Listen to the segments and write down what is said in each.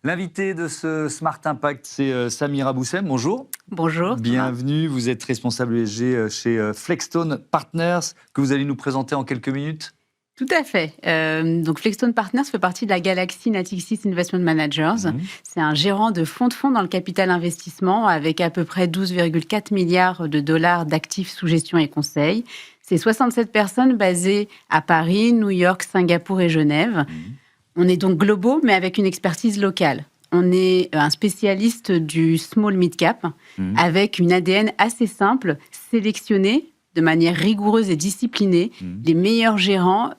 L'invité de ce Smart Impact, c'est Samira Boussem. Bonjour. Bonjour. Bienvenue. Vous êtes responsable ESG chez Flexstone Partners, que vous allez nous présenter en quelques minutes. Tout à fait. Donc Flexstone Partners fait partie de la galaxie Natixis Investment Managers. C'est un gérant de fonds dans le capital investissement avec à peu près 12,4 milliards de dollars d'actifs sous gestion et conseil. C'est 67 personnes basées à Paris, New York, Singapour et Genève. On est donc globaux, mais avec une expertise locale. On est un spécialiste du small mid-cap, avec une ADN assez simple, sélectionner de manière rigoureuse et disciplinée les meilleurs gérants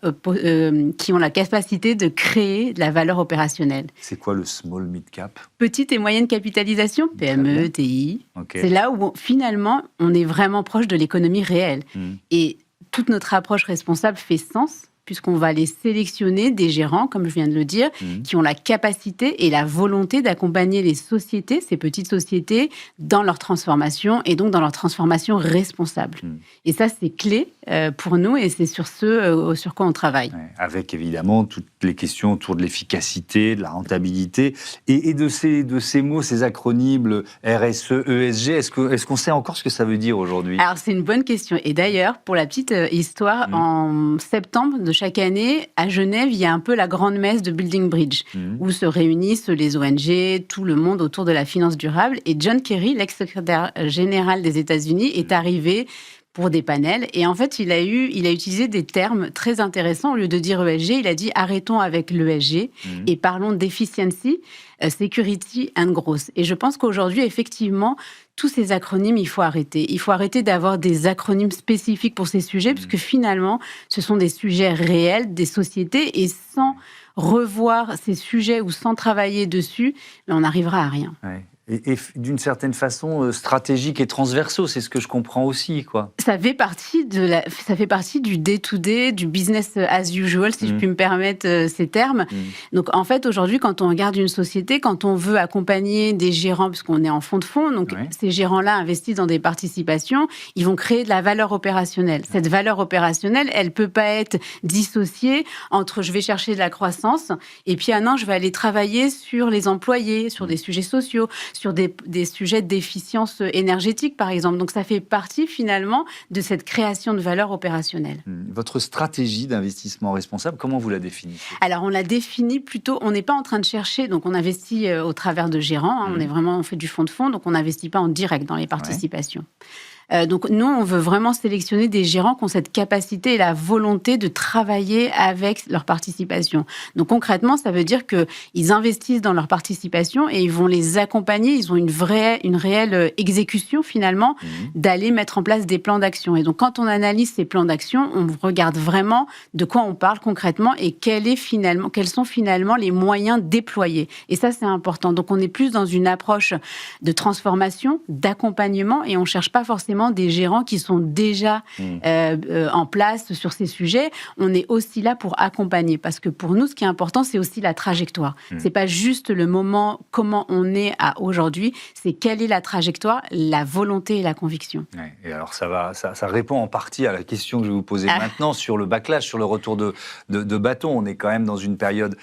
qui ont la capacité de créer de la valeur opérationnelle. C'est quoi le small mid-cap ? Petite et moyenne capitalisation, PME, TI. Okay. C'est là où finalement on est vraiment proche de l'économie réelle. Et toute notre approche responsable fait sens, puisqu'on va aller sélectionner des gérants, comme je viens de le dire, qui ont la capacité et la volonté d'accompagner les sociétés, ces petites sociétés, dans leur transformation et donc dans leur transformation responsable. Et ça, c'est clé pour nous et c'est sur ce sur quoi on travaille. Ouais, avec évidemment toutes les questions autour de l'efficacité, de la rentabilité et de ces mots, ces acronymes RSE, ESG. Est-ce qu'on sait encore ce que ça veut dire aujourd'hui ? Alors, c'est une bonne question. Et d'ailleurs, pour la petite histoire, en septembre de chaque année, à Genève, il y a un peu la grande messe de Building Bridge, où se réunissent les ONG, tout le monde autour de la finance durable. Et John Kerry, l'ex-secrétaire général des États-Unis, est arrivé pour des panels. Et en fait, il a utilisé des termes très intéressants. Au lieu de dire ESG, il a dit arrêtons avec l'ESG et parlons d'efficiency, security and growth. Et je pense qu'aujourd'hui, effectivement, tous ces acronymes, il faut arrêter. Il faut arrêter d'avoir des acronymes spécifiques pour ces sujets, puisque finalement, ce sont des sujets réels, des sociétés, et sans revoir ces sujets ou sans travailler dessus, on n'arrivera à rien. Ouais. Et d'une certaine façon stratégique et transversaux, c'est ce que je comprends aussi, quoi. Ça fait partie du day-to-day, du business as usual, si je puis me permettre ces termes. Donc en fait, aujourd'hui, quand on regarde une société, quand on veut accompagner des gérants, puisqu'on est en fonds de fonds, donc ces gérants-là investissent dans des participations, ils vont créer de la valeur opérationnelle. Cette valeur opérationnelle, elle peut pas être dissociée entre je vais chercher de la croissance et puis non, je vais aller travailler sur les employés, sur des sujets sociaux, sur des sujets d'efficience énergétique, par exemple. Donc, ça fait partie, finalement, de cette création de valeur opérationnelle. Votre stratégie d'investissement responsable, comment vous la définissez ? Alors, on la définit plutôt... On n'est pas en train de chercher... Donc, on investit au travers de gérants. On fait du fonds de fonds, donc on n'investit pas en direct dans les participations. Donc, nous, on veut vraiment sélectionner des gérants qui ont cette capacité et la volonté de travailler avec leur participation. Donc, concrètement, ça veut dire qu'ils investissent dans leur participation et ils vont les accompagner. Ils ont une réelle exécution, finalement, d'aller mettre en place des plans d'action. Et donc, quand on analyse ces plans d'action, on regarde vraiment de quoi on parle concrètement et quels sont finalement les moyens déployés. Et ça, c'est important. Donc, on est plus dans une approche de transformation, d'accompagnement et on ne cherche pas forcément des gérants qui sont déjà en place sur ces sujets. On est aussi là pour accompagner parce que pour nous, ce qui est important, c'est aussi la trajectoire. C'est pas juste le moment, comment on est à aujourd'hui, c'est quelle est la trajectoire, la volonté et la conviction. Ouais, et alors ça répond en partie à la question que je vais vous poser maintenant sur le backlash, sur le retour de bâton. On est quand même dans une période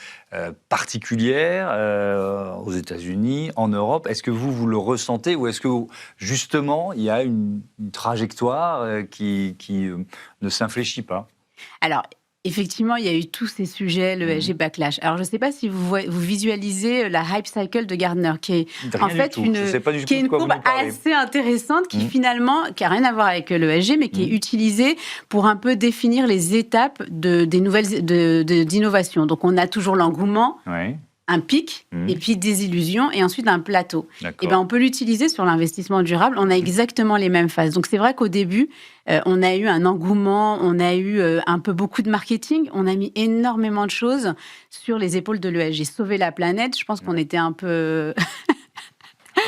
particulière aux États-Unis, en Europe. Est-ce que vous le ressentez ou est-ce que justement il y a une trajectoire qui ne s'infléchit pas ? Alors, effectivement, il y a eu tous ces sujets, le ESG backlash. Alors, je ne sais pas si vous visualisez la hype cycle de Gartner, qui est en fait une courbe assez intéressante, qui finalement, qui n'a rien à voir avec le ESG, mais qui est utilisée pour un peu définir les étapes d'innovation. Donc, on a toujours l'engouement. Un pic, et puis des illusions, et ensuite un plateau. Et on peut l'utiliser sur l'investissement durable. On a exactement les mêmes phases. Donc, c'est vrai qu'au début, on a eu un engouement, on a eu un peu beaucoup de marketing. On a mis énormément de choses sur les épaules de l'ESG. Sauver la planète, je pense qu'on était un peu...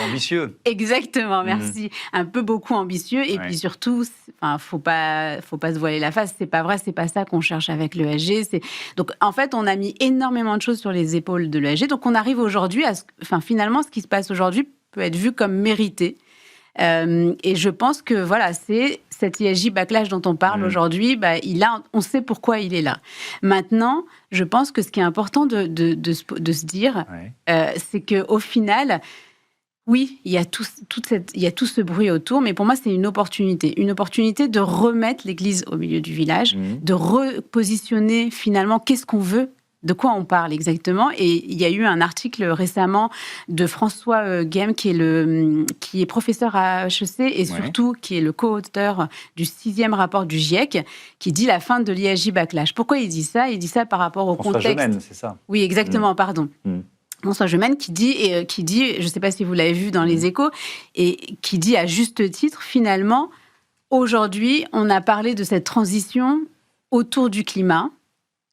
ambitieux. Exactement, merci. Un peu beaucoup ambitieux. Et puis surtout, faut pas se voiler la face. C'est pas vrai, c'est pas ça qu'on cherche avec l'ESG. Donc, en fait, on a mis énormément de choses sur les épaules de l'ESG. Donc, on arrive aujourd'hui finalement, ce qui se passe aujourd'hui peut être vu comme mérité. Et je pense que voilà, c'est cet ESG backlash dont on parle aujourd'hui, on sait pourquoi il est là. Maintenant, je pense que ce qui est important de se dire, c'est qu'au final, oui, il y a tout ce bruit autour, mais pour moi, c'est une opportunité de remettre l'église au milieu du village, de repositionner finalement qu'est-ce qu'on veut. De quoi on parle exactement? Et il y a eu un article récemment de François Guem, qui est professeur à HEC et surtout qui est le co-auteur du 6e rapport du GIEC, qui dit la fin de l'ESG backlash. Pourquoi il dit ça? Il dit ça par rapport au François contexte. Gemène, c'est ça? Oui, exactement, pardon. François Gemène qui dit, je ne sais pas si vous l'avez vu dans les Échos, et qui dit à juste titre, finalement, aujourd'hui, on a parlé de cette transition autour du climat,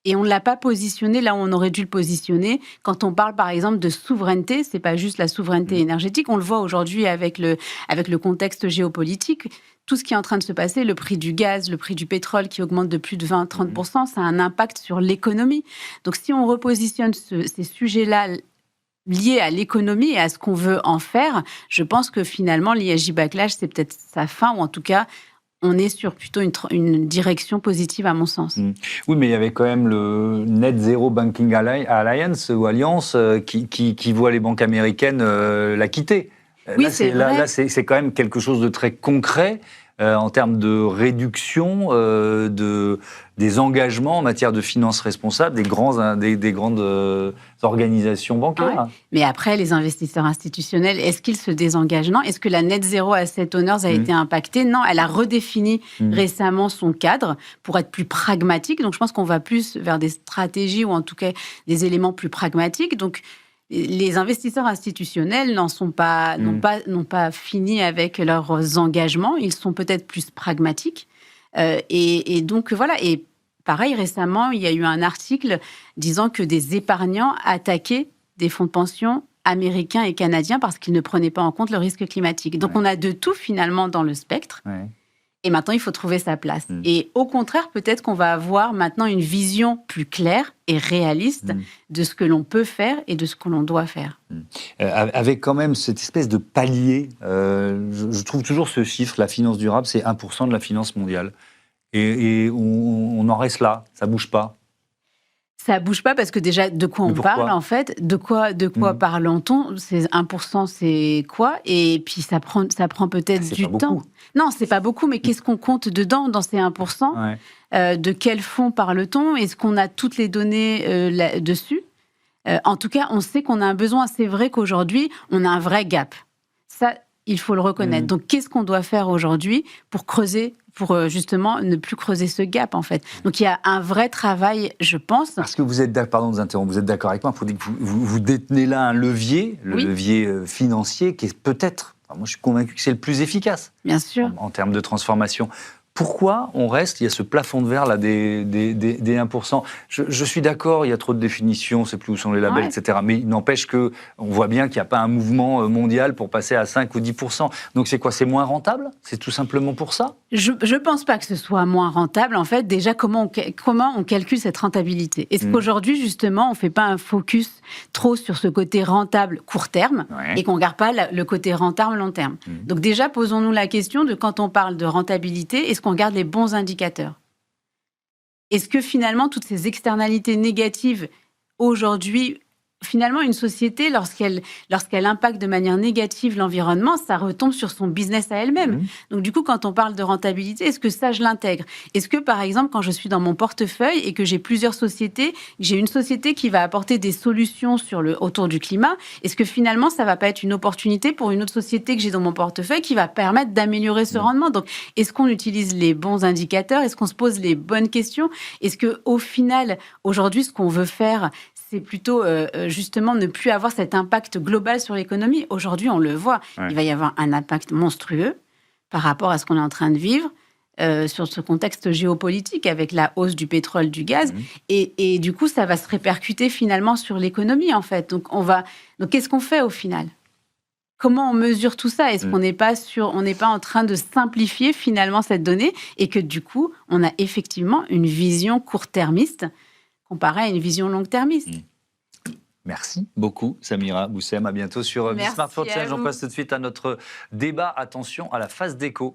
et on ne l'a pas positionné là où on aurait dû le positionner. Quand on parle, par exemple, de souveraineté, ce n'est pas juste la souveraineté énergétique. On le voit aujourd'hui avec le contexte géopolitique. Tout ce qui est en train de se passer, le prix du gaz, le prix du pétrole qui augmente de plus de 20-30%, ça a un impact sur l'économie. Donc, si on repositionne ces sujets-là liés à l'économie et à ce qu'on veut en faire, je pense que finalement, l'ESG backlash, c'est peut-être sa fin, ou en tout cas, on est sur plutôt une direction positive, à mon sens. Oui, mais il y avait quand même le Net Zero Banking Alliance, ou Alliance, qui voit les banques américaines la quitter. Oui, là, c'est quand même quelque chose de très concret en termes de réduction des engagements en matière de finances responsables des grandes organisations bancaires. Ouais. Mais après, les investisseurs institutionnels, est-ce qu'ils se désengagent? Non. Est-ce que la Net Zero Asset Owners a été impactée? Non, elle a redéfini récemment son cadre pour être plus pragmatique. Donc, je pense qu'on va plus vers des stratégies ou en tout cas des éléments plus pragmatiques. Donc, les investisseurs institutionnels n'ont pas fini avec leurs engagements. Ils sont peut-être plus pragmatiques. Et donc, voilà. Et pareil, récemment, il y a eu un article disant que des épargnants attaquaient des fonds de pension américains et canadiens parce qu'ils ne prenaient pas en compte le risque climatique. Donc, on a de tout, finalement, dans le spectre. Et maintenant, il faut trouver sa place. Et au contraire, peut-être qu'on va avoir maintenant une vision plus claire et réaliste de ce que l'on peut faire et de ce que l'on doit faire. Avec quand même cette espèce de palier, je trouve toujours ce chiffre, la finance durable, c'est 1% de la finance mondiale. Et on en reste là, ça ne bouge pas. Ça bouge pas parce que déjà, de quoi on parle, en fait? De quoi parlons-on? C'est 1%, c'est quoi? Et puis, ça prend peut-être du temps. Non, c'est pas beaucoup, mais qu'est-ce qu'on compte dedans, dans ces 1%? De quel fonds parle-t-on? Est-ce qu'on a toutes les données dessus? En tout cas, on sait qu'on a un besoin. C'est vrai qu'aujourd'hui, on a un vrai gap. Ça, il faut le reconnaître. Donc, qu'est-ce qu'on doit faire aujourd'hui pour creuser, pour justement ne plus creuser ce gap, en fait? Donc, il y a un vrai travail, je pense. Parce que vous êtes d'accord avec moi, il faut dire que vous détenez là un levier, levier financier, qui est peut-être, moi je suis convaincu que c'est le plus efficace. Bien sûr. En termes de transformation. Pourquoi on reste, il y a ce plafond de verre là des 1%? Je suis d'accord, il y a trop de définitions, c'est plus où sont les labels, etc. Mais il n'empêche qu'on voit bien qu'il n'y a pas un mouvement mondial pour passer à 5 ou 10%. Donc c'est quoi? C'est moins rentable? C'est tout simplement pour ça? Je ne pense pas que ce soit moins rentable. En fait, déjà, comment on calcule cette rentabilité? Est-ce qu'aujourd'hui, justement, on ne fait pas un focus trop sur ce côté rentable court terme et qu'on ne regarde pas le côté rentable long terme? Donc déjà, posons-nous la question de quand on parle de rentabilité, est-ce qu'on regarde les bons indicateurs? Est-ce que finalement, toutes ces externalités négatives aujourd'hui, finalement, une société, lorsqu'elle impacte de manière négative l'environnement, ça retombe sur son business à elle-même. Donc, du coup, quand on parle de rentabilité, est-ce que ça, je l'intègre? Est-ce que, par exemple, quand je suis dans mon portefeuille et que j'ai plusieurs sociétés, j'ai une société qui va apporter des solutions autour du climat, est-ce que finalement, ça ne va pas être une opportunité pour une autre société que j'ai dans mon portefeuille qui va permettre d'améliorer ce rendement? Donc, est-ce qu'on utilise les bons indicateurs? Est-ce qu'on se pose les bonnes questions? Est-ce qu'au final, aujourd'hui, ce qu'on veut faire, c'est plutôt justement ne plus avoir cet impact global sur l'économie. Aujourd'hui, on le voit, il va y avoir un impact monstrueux par rapport à ce qu'on est en train de vivre sur ce contexte géopolitique avec la hausse du pétrole, du gaz. Et du coup, ça va se répercuter finalement sur l'économie, en fait. Donc, qu'est-ce qu'on fait au final? Comment on mesure tout ça? Est-ce qu'on n'est pas en train de simplifier finalement cette donnée et que du coup, on a effectivement une vision court-termiste comparé à une vision long-termiste? Merci beaucoup, Samira Boussem. À bientôt sur Merci Smart for à Change. On vous. passe tout de suite à notre débat. Attention à la phase d'écho.